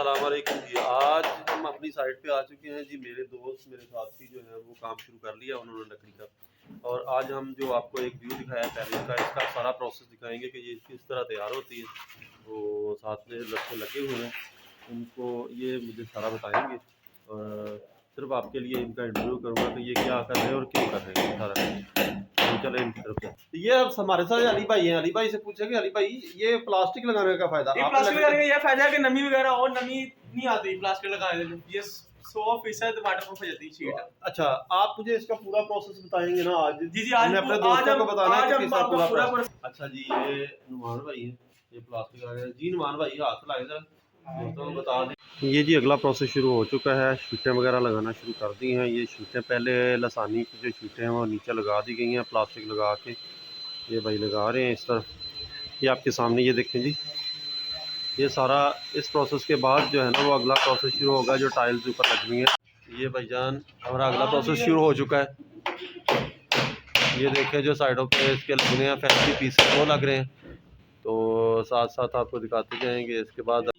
अस्सलाम वालेकुम जी। आज हम अपनी साइट पे आ चुके हैं जी। मेरे दोस्त मेरे साथी जो है वो काम शुरू कर लिया उन्होंने लकड़ी का, और आज हम जो आपको एक व्यू दिखाया पैनल का, इसका सारा प्रोसेस दिखाएंगे कि ये किस तरह तैयार होती है। तो साथ में लड़के लगे हुए हैं, उनको ये मुझे सारा बताएंगे और सिर्फ आपके लिए इनका इंटरव्यू करूँगा कि ये क्या कर रहे हैं और क्यों कर रहे हैं सारा। तो चले इनकी तरफ से। तो ये अब हमारे साथ अली भाई हैं, अली भाई से पूछेंगे, अली भाई ये प्लास्टिक लगाने का फायदा? प्लास्टिक लगाने का ये फायदा है कि नमी वगैरह और नमी नहीं आती प्लास्टिक लगाने से, ये 100% वाटरप्रूफ हो जाती है शीट। अच्छा, आप मुझे इसका पूरा प्रोसेस बताएंगे ना आज? जी जी, आज अपने दोस्तों को बताना है कि इसका पूरा प्रोसेस। अच्छा जी, ये नुमान भाई है, ये प्लास्टिक आ गया जी। नुमान भाई हाथ लाए जरा, दोस्तों को बता दें। ये जी अगला प्रोसेस शुरू हो चुका है, शीटें वगैरह लगाना शुरू कर दी हैं। ये शीटें पहले लसानी की जो शीटें हैं वो नीचे लगा दी गई हैं प्लास्टिक लगा के, ये भाई लगा रहे हैं इस तरफ। ये आपके सामने ये देखें जी, ये सारा इस प्रोसेस के बाद जो है ना वो अगला प्रोसेस शुरू होगा जो टाइल्स ऊपर लगनी है। ये भाईजान हमारा अगला प्रोसेस शुरू हो चुका है। ये देखें जो साइडों पे इसके लगने हैं फैंसी पीसेस वो लग रहे हैं, तो साथ साथ आपको दिखाते जाएंगे। इसके बाद